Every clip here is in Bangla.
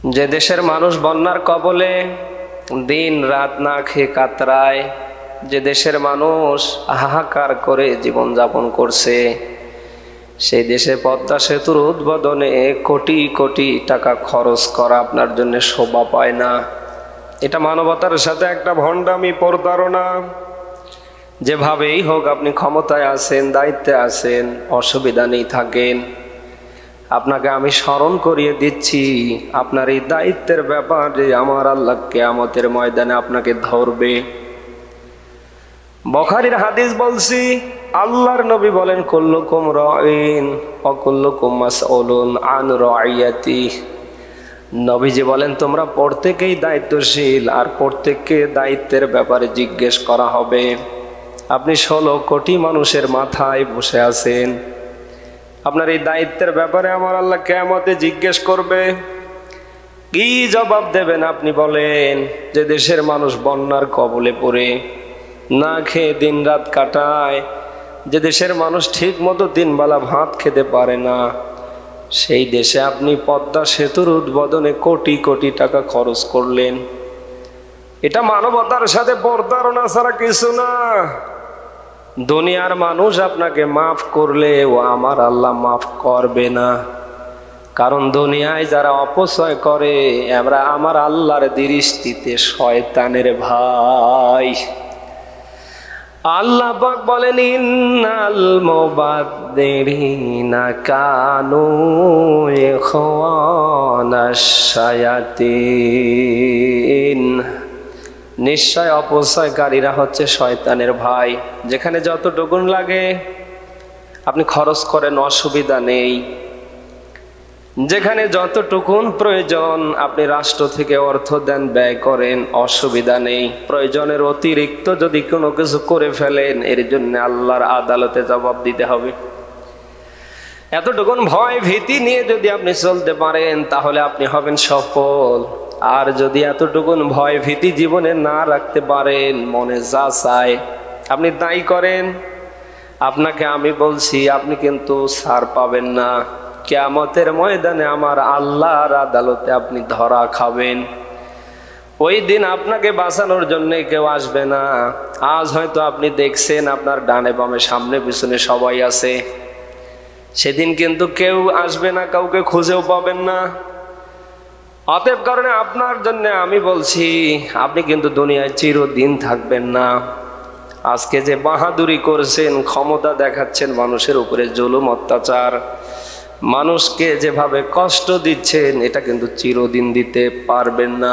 যে দেশের মানুষ বন্যার কবলে দিন রাত না খেয়ে কাতরায়, যে দেশের মানুষ হাহাকার করে জীবনযাপন করছে, সেই দেশে পদ্মা সেতুর উদ্বোধনে কোটি কোটি টাকা খরচ করা আপনার জন্য শোভা পায় না। এটা মানবতার সাথে একটা ভণ্ডামি, প্রতারণা। যেভাবেই হোক আপনি ক্ষমতায় আছেন, দায়িত্বে আছেন, অসুবিধা নেই থাকেন। আপনাকে আমি স্মরণ করিয়ে দিচ্ছি, আপনার এই দায়িত্বের ব্যাপারে আমার আল্লাহ কিয়ামতের ময়দানে আপনাকে ধরবে। বুখারীর হাদিস বলছি, আল্লাহর নবী বলেন, কুল্লুকুম রাঈন ওয়া কুল্লুকুম মাসউলুন আন রাইয়াতি। নবীজি বলেন, তোমরা প্রত্যেকেই দায়িত্বশীল, আর প্রত্যেককে দায়িত্বের ব্যাপারে জিজ্ঞেস করা হবে। আপনি 16 কোটি মানুষের মাথায় বসে আছেন, আপনার এই দায়িত্বের ব্যাপারে আমার আল্লাহ কিয়ামতে জিজ্ঞেস করবে। কি জবাব দেবেন আপনি বলেন? যে দেশের মানুষ বন্যার কবলে পড়ে না খেয়ে দিন রাত কাটায়, যে দেশের মানুষ ঠিক মতো দিনবেলা ভাত খেতে পারে না, সেই দেশে আপনি পদ্মা সেতুর উদ্বোধনে কোটি কোটি টাকা খরচ করলেন। এটা মানবতার সাথে প্রতারণা ছাড়া কিছু না। দুনিয়ার মানুষ আপনাকে মাফ করলে ও আমার আল্লাহ মাফ করবে না, কারণ দুনিয়ায় যারা অপচয় করে আমরা আমার আল্লাহর দৃষ্টিতে শয়তানের ভাই। আল্লাহ পাক বলেন, ইন্নাল মুবাদদিরিনা কানু ইখওয়ানাশ শায়াতিন। নিশ্চয় অপচয়কারীরা হচ্ছে শয়তানের ভাই। যেখানে যতটুকুন লাগে আপনি খরচ করেন, অসুবিধা নেই। যেখানে যতটুকুন প্রয়োজন আপনি রাষ্ট্র থেকে অর্থ দেন, ব্যয় করেন, অসুবিধা নেই। প্রয়োজনের অতিরিক্ত যদি কোনো কিছু করে ফেলেন, এর জন্য আল্লাহর আদালতে জবাব দিতে হবে। এতটুকুন ভয় ভীতি নিয়ে যদি আপনি চলতে পারেন, তাহলে আপনি হবেন সফল। আর যদি এতটুকুন ভয় ভীতি জীবনে না রাখতে পারেন, মনে যা চায় আপনি তাই করেন, আপনাকে আমি বলছি আপনি কিন্তু ছাড় পাবেন না। কিয়ামতের ময়দানে আমার আল্লাহর আদালতে আপনি ধরা খাবেন। ওই দিন আপনাকে বাঁচানোর জন্য কেউ আসবে না। আজ হয়তো আপনি দেখছেন আপনার ডানে বামে সামনে পিছনে সবাই আছে, সেদিন কিন্তু কেউ আসবে না, কাউকে খুঁজেও পাবেন না। অতএব কারণে আপনার জন্য আমি বলছি, আপনি কিন্তু দুনিয়ায় চিরদিন থাকবেন না। আজকে যে বাহাদুরি করছেন, ক্ষমতা দেখাচ্ছেন, মানুষের উপরে জুলুম অত্যাচার, মানুষকে যেভাবে কষ্ট দিচ্ছেন, এটা কিন্তু চিরদিন দিতে পারবেন না।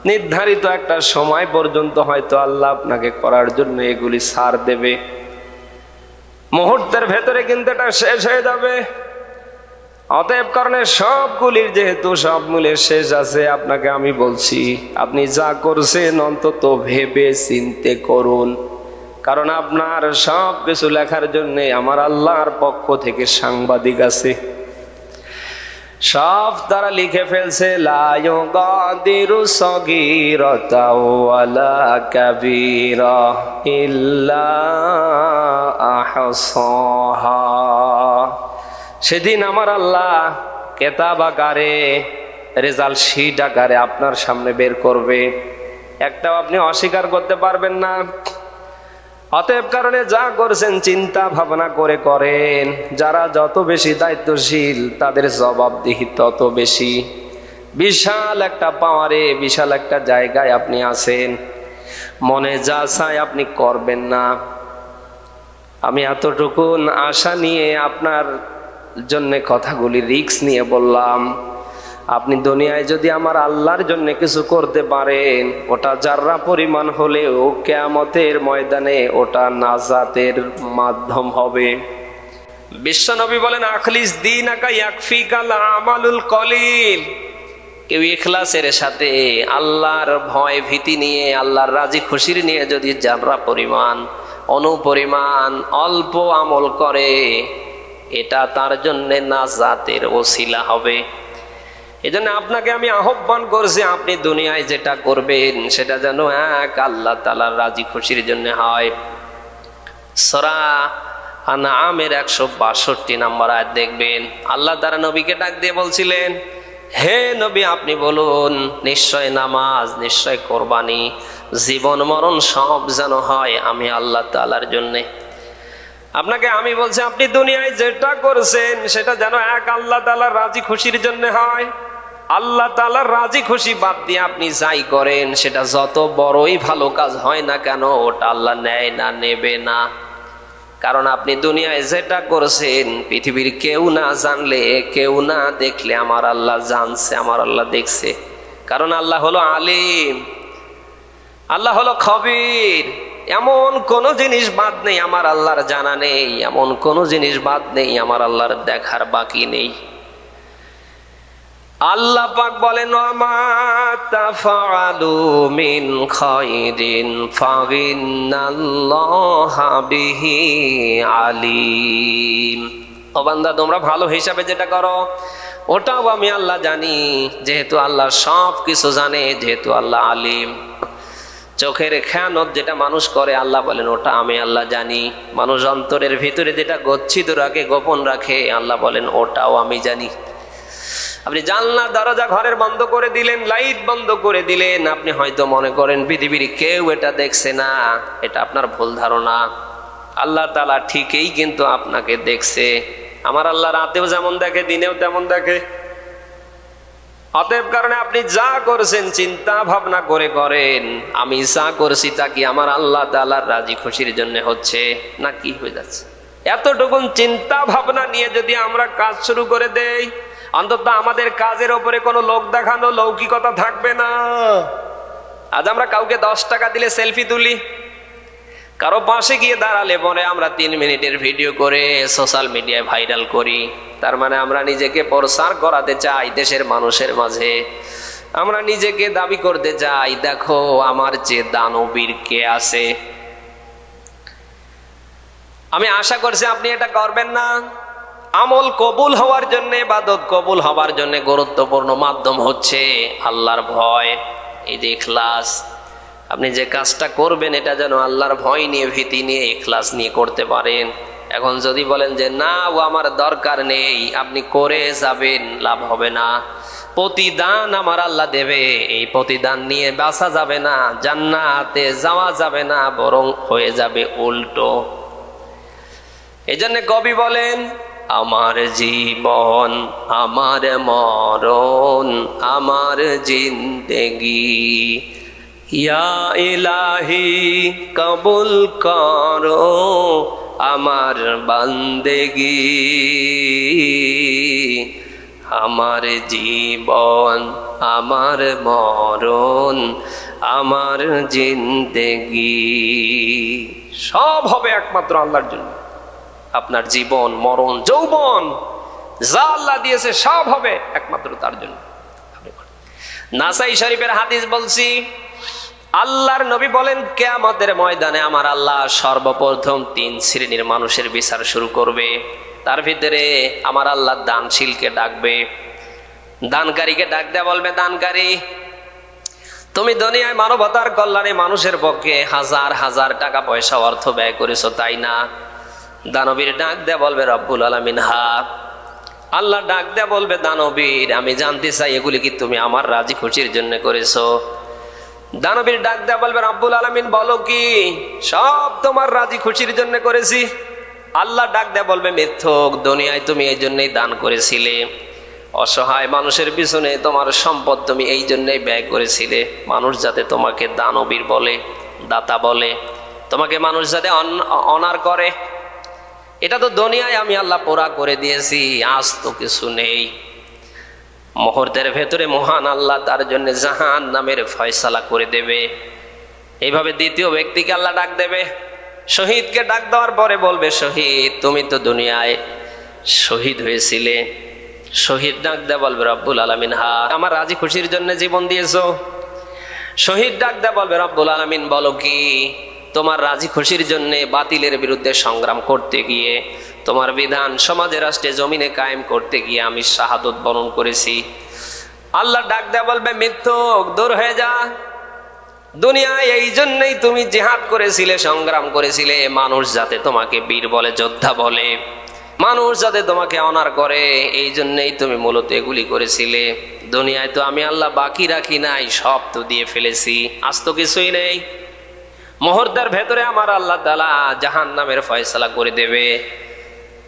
নির্ধারিত একটা সময় পর্যন্ত হয়তো আল্লাহ আপনাকে করার জন্য এগুলি ছাড় দেবে, মুহূর্তের ভেতরে কিন্তু এটা শেষ হয়ে যাবে। অতএব কারণে সবগুলির যেহেতু সব মূলের শেষ আছে, আপনাকে আমি বলছি আপনি যা করছেন অন্তত ভেবে চিন্তে করুন, কারণ আপনার সব কিছু লেখার জন্য আমার আল্লাহর পক্ষ থেকে সাংবাদিক আছে। সব তারা লিখে ফেলছে, লা ইউগাদিরু সগীরাতা ওয়ালা কাবীরা ইল্লা আহসাহা। সেদিন আমার আল্লাহ কিতাব আকারে, রেজাল্ট শীট আকারে আপনার সামনে বের করবে, একটাও আপনি অস্বীকার করতে পারবেন না। অতএব কারণে যা করছেন চিন্তা ভাবনা করে করেন। যারা যত বেশি দায়িত্বশীল তাদের জবাবদিহি তত বেশি। বিশাল একটা পাওয়ারে, বিশাল একটা জায়গায় আপনি আছেন, মনে যা চায় আপনি করবেন না। আমি এতটুকুন আশা নিয়ে আপনার জন্য কথাগুলি রিস্ক নিয়ে বললাম। আপনি দুনিয়ায় যদি আমার আল্লাহর জন্য কিছু করতে পারেন, ওটা যাররা পরিমাণ হলেও কিয়ামতের ময়দানে ওটা নাজাতের মাধ্যম হবে। বিশ্বনবী বলেন, আখলিস দীনাকা ইয়াকফিকাল আমালুল কলিল। কেউ ইখলাসের সাথে আল্লাহর ভয় ভীতি নিয়ে, আল্লাহর রাজি খুশির নিয়ে যদি যাররা পরিমাণ অনুপরিমাণ অল্প আমল করে, এটা তার জন্য নাজাতের ওসিলা হবে। এজন্য আপনাকে আমি আহ্বান করছি, আপনি দুনিয়ায় যেটা করবেন সেটা যেন এক আল্লাহ তাআলার রাজি খুশির জন্য হয়। সূরা আনআমের 162 নম্বর আয়াত দেখবেন, আল্লাহ তাআলা নবীকে ডাক দিয়ে বলছিলেন, হে নবী আপনি বলুন, নিশ্চয় নামাজ, নিশ্চয় কোরবানি, জীবন মরণ সব যেন হয় আমি আল্লাহ তাআলার জন্যে। আপনাকে আমি বলছি, আপনি দুনিয়ায় যেটা করছেন সেটা যেন এক আল্লাহ তাআলার রাজি খুশির জন্য হয়। আল্লাহ তাআলার রাজি খুশি বাদ দিয়ে আপনি যাই করেন, সেটা যত বড়ই ভালো কাজ হয় না কেন, ওটা আল্লাহ নেয় না, নেবে না। কারণ আপনি দুনিয়ায় যেটা করছেন পৃথিবীর কেউ না জানলে, কেউ না দেখলে আমার আল্লাহ জানছে, আমার আল্লাহ দেখছে। কারণ আল্লাহ হলো আলিম, আল্লাহ হলো খবীর। এমন কোন জিনিস বাদ নেই আমার আল্লাহর জানা নেই, এমন কোন জিনিস বাদ নেই আমার আল্লাহর দেখার বাকি নেই। আল্লাহ পাক বলেন, ওয়ামা তাফআলু মিন খায়রিন ফাইন্নাল্লাহা বিহি আলিম। ও বান্দা, তোমরা ভালো হিসাবে যেটা করো ওটাও আমি আল্লাহ জানি। যেহেতু আল্লাহ সব কিছু জানে, যেহেতু আল্লাহ আলিম। চোখের খেয়ানত যেটা মানুষ করে আল্লাহ বলেন ওটা আমি আল্লাহ জানি। মানুষ অন্তরের ভিতরে যেটা গচ্ছিত রাখে, গোপন রাখে, আল্লাহ বলেন ওটাও আমি জানি। আপনি জানলা দরজা ঘরের বন্ধ করে দিলেন, লাইট বন্ধ করে দিলেন, আপনি হয়তো মনে করেন পৃথিবীর কেউ এটা দেখছে না। এটা আপনার ভুল ধারণা। আল্লাহ তাআলা ঠিকই কিন্তু আপনাকে দেখছে। আমার আল্লাহ রাতেও যেমন দেখে, দিনেও তেমন দেখে। অতএব কারণে আপনি যা করছেন চিন্তা ভাবনা করে করেন, আমি যা করছি তা কি আমার আল্লাহ তাআলার রাজি খুশির জন্য হচ্ছে না কি হয়ে যাচ্ছে। এতটুকুন চিন্তা ভাবনা নিয়ে যদি আমরা কাজ শুরু করে দেই, অন্তত আমাদের কাজের ওপরে কোনো লোক দেখানো লৌকিকতা থাকবে না। আজ আমরা কাউকে 10 টাকা দিলে সেলফি তুলি, কারো পাশে গিয়ে দাঁড়ালে পরে আমরা 3 মিনিটের ভিডিও করে সোশ্যাল মিডিয়ায় ভাইরাল করি। তার মানে আমরা নিজেকে প্রচার করাতে চাই দেশের মানুষের মাঝে। আমরা নিজেকে দাবি করতে চাই, দেখো আমার যে দানবীর কে আছে। আমি আশা করছি আপনি এটা করবেন না। আমল কবুল হওয়ার জন্য, ইবাদত কবুল হওয়ার জন্য গুরুত্বপূর্ণ মাধ্যম হচ্ছে আল্লাহর ভয়, এই যে ইখলাস। আপনি যে কাজটা করবেন এটা যেন আল্লাহর ভয় নিয়ে, ভীতি নিয়ে, ইখলাস নিয়ে করতে পারেন। এখন যদি বলেন যে না ও আমার দরকার নেই, আপনি করে যাবেন, লাভ হবে না। প্রতিদান আমার আল্লাহ দেবে, এই প্রতিদান নিয়ে বাঁচা যাবে না, জান্নাতে যাওয়া যাবে না, বরং হয়ে যাবে উল্টো। এই জন্য কবি বলেন, আমার জীবন আমার মরণ আমার জিন্দেগি, ইয়া ইলাহি কবুল করো আমার বান্দেগি। আমার জীবন আমার মরণ আমার জিন্দেগি, সব হবে একমাত্র আল্লাহর জন্য। আপনার জীবন, মরণ, যৌবন যা আল্লাহ দিয়েছে সব হবে একমাত্র তার জন্য। নাসাই শরীফের হাদিস বলছি, আল্লাহর নবী বলেন কিয়ামতের ময়দানে আমার আল্লাহ সর্বপ্রথম 3 শ্রেণীর মানুষের বিচার শুরু করবে। তার ভিতরে আমার আল্লাহ দানশীলকে ডাকবে, দানকারীকে ডাক দেয়া বলবে, দানকারী তুমি দুনিয়ায় মানবতার কল্যাণে মানুষের পক্ষে হাজার হাজার টাকা পয়সা অর্থ ব্যয় করেছো, তাই না? দানবীর ডাক দেয়া বলবে রব্বুল আলামিন হা। আল্লাহ ডাক দেয়া বলবে, দানবীর আমি জানতে চাই এগুলি কি তুমি আমার রাজি খুশির জন্য করেছো? দানবীর ডাক দেয়া বলবে, রব্বুল আলামিন বলো কি? সব তোমার রাজি খুশির জন্য করেছি। আল্লাহ ডাক দেয়া বলবে, মিথ্যুক, দুনিয়ায় তুমি এই জন্যই দান করেছিলে, অসহায় মানুষের পিছনে তোমার সম্পদ তুমি এই জন্যই ব্যয় করেছিলে, মানুষ যাতে তোমাকে দানবীর বলে, দাতা বলে, তোমাকে মানুষ যাতে অনার করে। এটা তো দুনিয়ায় আমি আল্লাহ পুরা করে দিয়েছি, আজ তো কিছু নেই। মুহূর্তের ভেতরে মহান আল্লাহ তার জন্য জাহান্নামের ফয়সালা করে দেবে। এইভাবে দ্বিতীয় ব্যক্তিকে আল্লাহ ডাক দেবে, শহীদকে ডাক দেওয়ার পরে বলবে, শহীদ তুমি তো দুনিয়ায় শহীদ হয়েছিলে। শহীদ ডাক দেয়া বলবে, রব্বুল আলামিন হা, আমার রাজি খুশির জন্য জীবন দিয়েছো। শহীদ ডাক দেয়া বলবে, রব্বুল আলামিন বলো কি? তোমার রাজি খুশির জন্য বাতিলের বিরুদ্ধে সংগ্রাম করতে গিয়ে, তোমার বিধান সমাজে রাষ্ট্রে জমিনে কায়েম করতে গিয়ে আমি শাহাদত বরণ করেছি। আল্লাহ ডাক দেয়া বলবে, মিথ্যুক, দূর হয়ে যা। দুনিয়ায় এই জন্যই তুমি জিহাদ করেছিলে, সংগ্রাম করেছিলে, মানুষ যাতে তোমাকে বীর বলে, যোদ্ধা বলে। মানুষ যাতে তোমাকে অনার করে এই জন্যই তুমি মূলত এগুলি করেছিলে। দুনিয়ায় তো আমি আল্লাহ বাকি রাখি নাই, সব তো দিয়ে ফেলেছি, আজ তো কিছুই নেই। মুহূর্তের ভেতরে আমার আল্লাহ তাআলা জাহান্নামের ফয়সালা করে দেবে।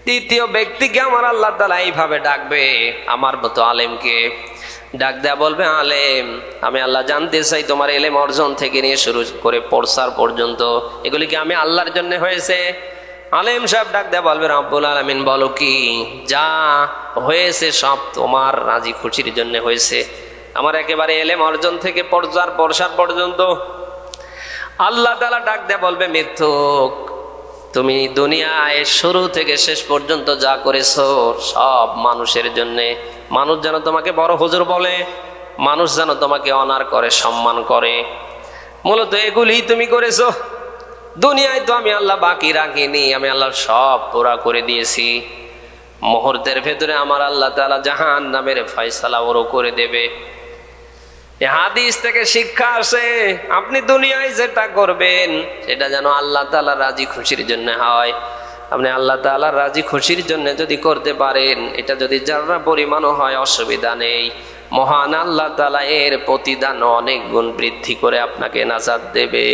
তৃতীয় ব্যক্তিকে আমার আল্লাহ তাআলা এইভাবে ডাকবে, আমার মতো আলেমকে ডাক দেয়া বলবে, আলেম আমি আল্লাহ জানতে চাই তোমার এলেম অর্জন থেকে নিয়ে শুরু করে প্রসার পর্যন্ত এগুলি কি আমি আল্লাহর জন্য হয়েছে? আলেম সাহেব ডাক দেয়া বলবে, রব্বুল আলামিন বলো কি যা হয়েছে সব তোমার রাজি খুশির জন্য হয়েছে। আমার একেবারে এলেম অর্জন থেকে প্রসার পর্যন্ত। আল্লাহ তাআলা ডাক দেয়া বলবে, মিথ্যুক তুমি দুনিয়ায় শুরু থেকে শেষ পর্যন্ত যা করেছো সব মানুষের জন্য। মানুষ যেন তোমাকে বড় হুজুর বলে, মানুষ যেন তোমাকে অনার করে, সম্মান করে, মূলত এগুলি তুমি করেছো। দুনিয়ায় তো আমি আল্লাহ বাকি রাখিনি, আমি আল্লাহ সব পুরা করে দিয়েছি। মুহূর্তের ভেতরে আমার আল্লাহ তাআলা জাহান্নামের ফয়সালা ওরও করে দেবে। এই হাদিস থেকে শিক্ষা আসে, আপনি দুনিয়ায় যেটা করবেন সেটা যেন আল্লাহ তাআলার রাজি খুশির জন্য হয়। আপনি আল্লাহ তাআলার রাজি খুশির জন্য যদি করতে পারেন, এটা যদি যারা পরিমাণও হয় অসুবিধা নেই, মহান আল্লাহ তাআলা এর প্রতিদান অনেক গুণ বৃদ্ধি করে আপনাকে নাজাত দেবে।